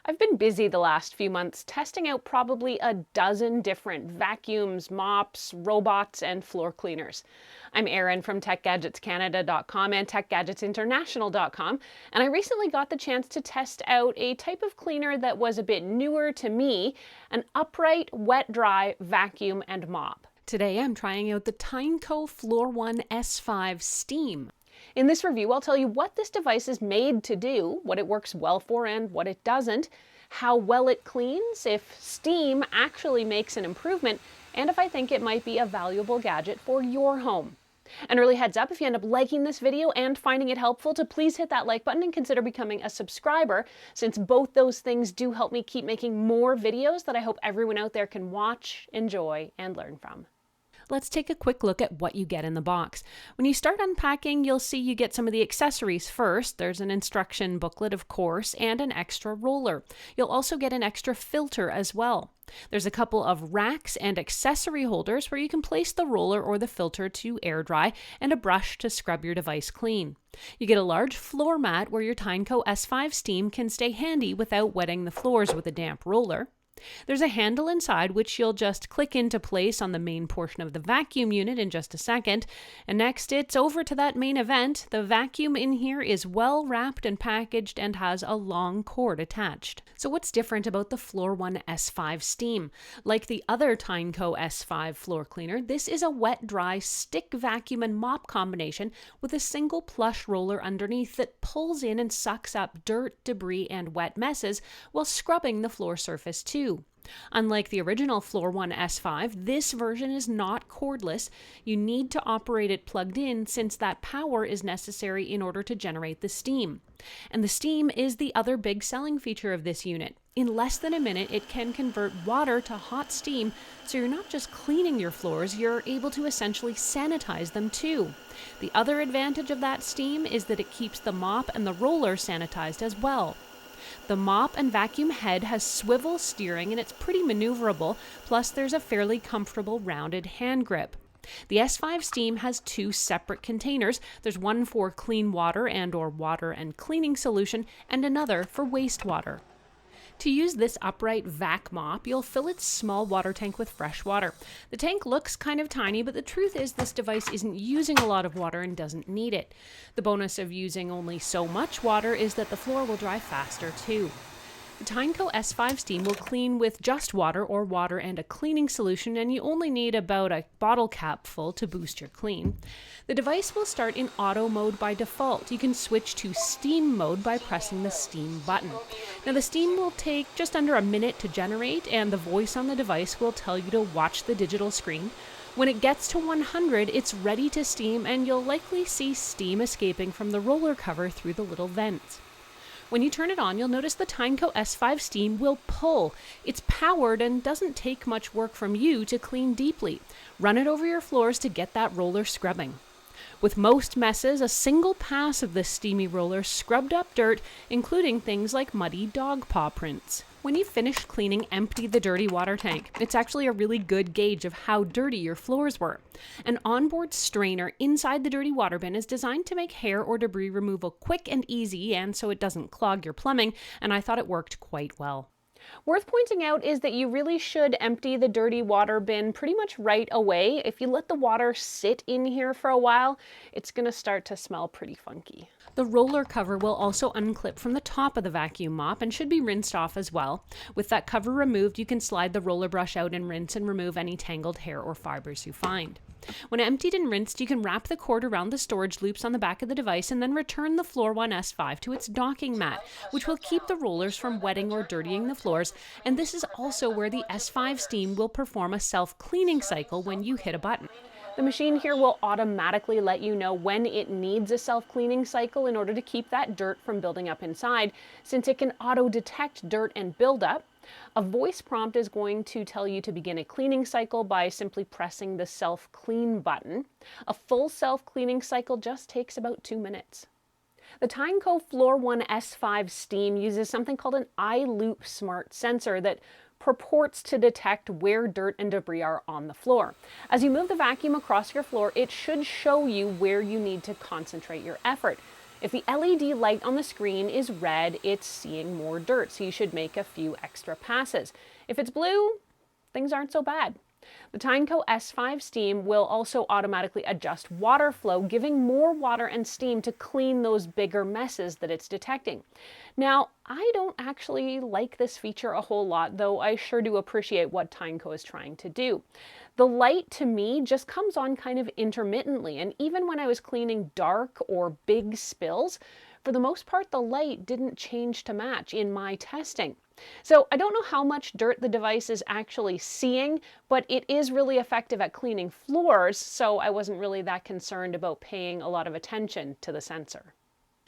I've been busy the last few months testing out probably a dozen different vacuums, mops, robots, and floor cleaners. I'm Erin from TechGadgetsCanada.com and TechGadgetsInternational.com, and I recently got the chance to test out a type of cleaner that was a bit newer to me, an upright, wet-dry vacuum and mop. Today I'm trying out the Tineco Floor ONe S5 Steam. In this review, I'll tell you what this device is made to do, what it works well for and what it doesn't, how well it cleans, if steam actually makes an improvement, and if I think it might be a valuable gadget for your home. And really heads up, if you end up liking this video and finding it helpful, to please hit that like button and consider becoming a subscriber, since both those things do help me keep making more videos that I hope everyone out there can watch, enjoy, and learn from. Let's take a quick look at what you get in the box. When you start unpacking, you'll see you get some of the accessories first. There's an instruction booklet, of course, and an extra roller. You'll also get an extra filter as well. There's a couple of racks and accessory holders where you can place the roller or the filter to air dry, and a brush to scrub your device clean. You get a large floor mat where your Tineco S5 Steam can stay handy without wetting the floors with a damp roller. There's a handle inside which you'll just click into place on the main portion of the vacuum unit in just a second. And next it's over to that main event. The vacuum in here is well wrapped and packaged and has a long cord attached. So what's different about the Floor ONe S5 Steam? Like the other Tineco S5 floor cleaner, this is a wet-dry stick vacuum and mop combination with a single plush roller underneath that pulls in and sucks up dirt, debris, and wet messes while scrubbing the floor surface too. Unlike the original Floor ONe S5, this version is not cordless. You need to operate it plugged in since that power is necessary in order to generate the steam. And the steam is the other big selling feature of this unit. In less than a minute, it can convert water to hot steam, so you're not just cleaning your floors, you're able to essentially sanitize them too. The other advantage of that steam is that it keeps the mop and the roller sanitized as well. The mop and vacuum head has swivel steering and it's pretty maneuverable, plus there's a fairly comfortable rounded hand grip. The S5 Steam has two separate containers. There's one for clean water and/or water and cleaning solution, and another for wastewater. To use this upright vac mop, you'll fill its small water tank with fresh water. The tank looks kind of tiny, but the truth is this device isn't using a lot of water and doesn't need it. The bonus of using only so much water is that the floor will dry faster too. The Tineco S5 Steam will clean with just water or water and a cleaning solution, and you only need about a bottle cap full to boost your clean. The device will start in auto mode by default. You can switch to steam mode by pressing the steam button. Now the steam will take just under a minute to generate, and the voice on the device will tell you to watch the digital screen. When it gets to 100, it's ready to steam, and you'll likely see steam escaping from the roller cover through the little vents. When you turn it on, you'll notice the Tineco S5 Steam will pull. It's powered and doesn't take much work from you to clean deeply. Run it over your floors to get that roller scrubbing. With most messes, a single pass of this steamy roller scrubbed up dirt, including things like muddy dog paw prints. When you've finished cleaning, empty the dirty water tank. It's actually a really good gauge of how dirty your floors were. An onboard strainer inside the dirty water bin is designed to make hair or debris removal quick and easy, and so it doesn't clog your plumbing, and I thought it worked quite well. Worth pointing out is that you really should empty the dirty water bin pretty much right away. If you let the water sit in here for a while, it's going to start to smell pretty funky. The roller cover will also unclip from the top of the vacuum mop and should be rinsed off as well. With that cover removed, you can slide the roller brush out and rinse and remove any tangled hair or fibers you find. When emptied and rinsed, you can wrap the cord around the storage loops on the back of the device and then return the Floor ONe S5 to its docking mat, which will keep the rollers from wetting or dirtying the floors, and this is also where the S5 Steam will perform a self-cleaning cycle when you hit a button. The machine here will automatically let you know when it needs a self-cleaning cycle in order to keep that dirt from building up inside, since it can auto-detect dirt and buildup. A voice prompt is going to tell you to begin a cleaning cycle by simply pressing the self-clean button. A full self-cleaning cycle just takes about 2 minutes. The Tineco Floor ONe S5 Steam uses something called an iLoop smart sensor that purports to detect where dirt and debris are on the floor. As you move the vacuum across your floor, it should show you where you need to concentrate your effort. If the LED light on the screen is red, it's seeing more dirt, so you should make a few extra passes. If it's blue, things aren't so bad. The Tineco S5 steam will also automatically adjust water flow, giving more water and steam to clean those bigger messes that it's detecting. Now, I don't actually like this feature a whole lot, though I sure do appreciate what Tineco is trying to do. The light, to me, just comes on kind of intermittently, and even when I was cleaning dark or big spills, for the most part, the light didn't change to match in my testing. So I don't know how much dirt the device is actually seeing, but it is really effective at cleaning floors, so I wasn't really that concerned about paying a lot of attention to the sensor.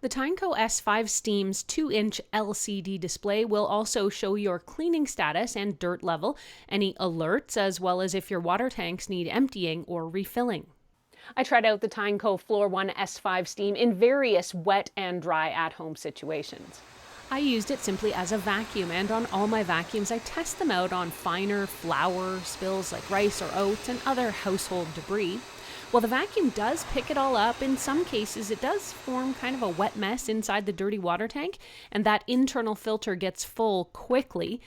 The Tineco S5 Steam's 2-inch LCD display will also show your cleaning status and dirt level, any alerts, as well as if your water tanks need emptying or refilling. I tried out the Tineco Floor ONe S5 Steam in various wet and dry at-home situations. I used it simply as a vacuum, and on all my vacuums I test them out on finer flour spills like rice or oats and other household debris. While the vacuum does pick it all up, in some cases it does form kind of a wet mess inside the dirty water tank, and that internal filter gets full quickly.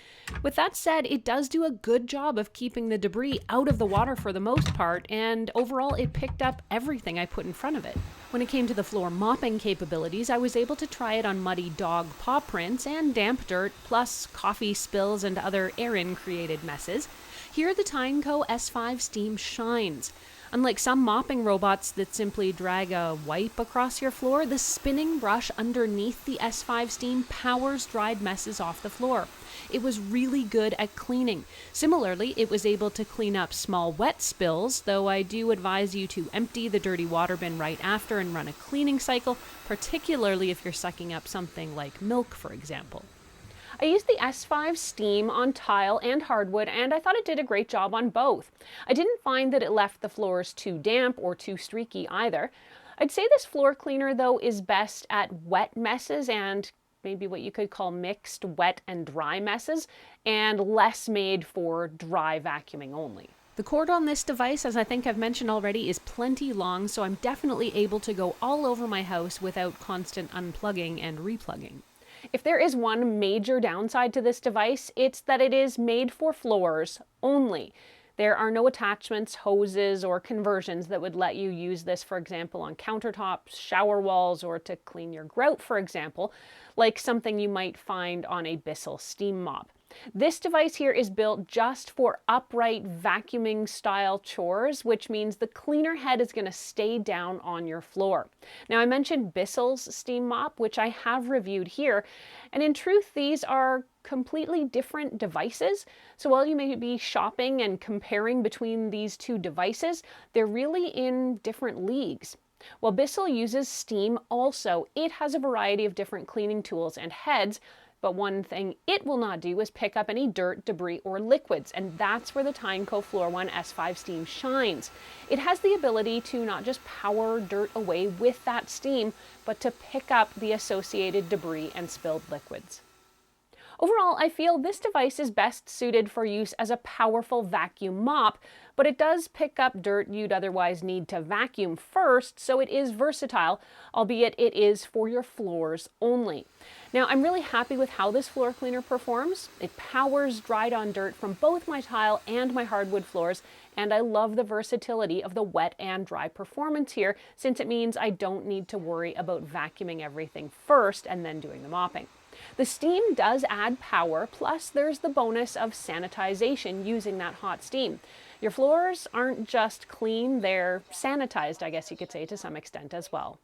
With that said, it does do a good job of keeping the debris out of the water for the most part, and overall it picked up everything I put in front of it. When it came to the floor mopping capabilities, I was able to try it on muddy dog paw prints and damp dirt, plus coffee spills and other Erin created messes. Here the Tineco S5 Steam shines. Unlike some mopping robots that simply drag a wipe across your floor, the spinning brush underneath the S5 Steam powers dried messes off the floor. It was really good at cleaning. Similarly, it was able to clean up small wet spills, though I do advise you to empty the dirty water bin right after and run a cleaning cycle, particularly if you're sucking up something like milk, for example. I used the S5 Steam on tile and hardwood, and I thought it did a great job on both. I didn't find that it left the floors too damp or too streaky either. I'd say this floor cleaner, though, is best at wet messes and maybe what you could call mixed wet and dry messes, and less made for dry vacuuming only. The cord on this device, as I think I've mentioned already, is plenty long, so I'm definitely able to go all over my house without constant unplugging and replugging. If there is one major downside to this device, it's that it is made for floors only. There are no attachments, hoses, or conversions that would let you use this, for example, on countertops, shower walls, or to clean your grout, for example, like something you might find on a Bissell steam mop. This device here is built just for upright vacuuming style chores, which means the cleaner head is going to stay down on your floor. Now, I mentioned Bissell's steam mop, which I have reviewed here, and in truth, these are completely different devices. So while you may be shopping and comparing between these two devices, they're really in different leagues. While Bissell uses steam also, it has a variety of different cleaning tools and heads, but one thing it will not do is pick up any dirt, debris, or liquids, and that's where the Tineco Floor ONe S5 Steam shines. It has the ability to not just power dirt away with that steam, but to pick up the associated debris and spilled liquids. Overall, I feel this device is best suited for use as a powerful vacuum mop, but it does pick up dirt you'd otherwise need to vacuum first, so it is versatile, albeit it is for your floors only. Now, I'm really happy with how this floor cleaner performs. It powers dried on dirt from both my tile and my hardwood floors, and I love the versatility of the wet and dry performance here, since it means I don't need to worry about vacuuming everything first and then doing the mopping. The steam does add power, plus there's the bonus of sanitization using that hot steam. Your floors aren't just clean, they're sanitized, I guess you could say, to some extent as well.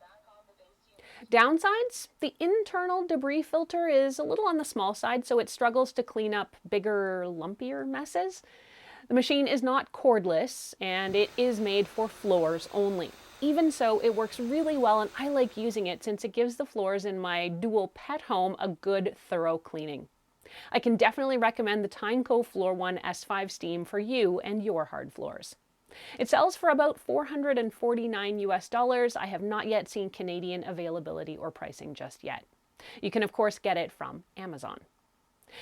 Downsides, the internal debris filter is a little on the small side, so it struggles to clean up bigger, lumpier messes. The machine is not cordless, and it is made for floors only. Even so, it works really well, and I like using it since it gives the floors in my dual pet home a good, thorough cleaning. I can definitely recommend the Tineco Floor ONe S5 Steam for you and your hard floors. It sells for about $449 US. I have not yet seen Canadian availability or pricing just yet. You can, of course, get it from Amazon.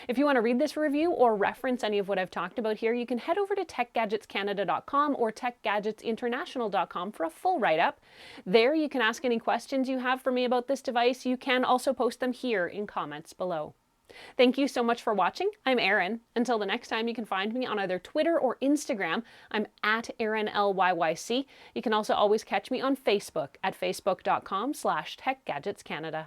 If you want to read this review or reference any of what I've talked about here, you can head over to techgadgetscanada.com or techgadgetsinternational.com for a full write-up. There you can ask any questions you have for me about this device. You can also post them here in comments below. Thank you so much for watching. I'm Erin. Until the next time, you can find me on either Twitter or Instagram. I'm at ErinLYYC. You can also always catch me on Facebook at facebook.com/techgadgetscanada.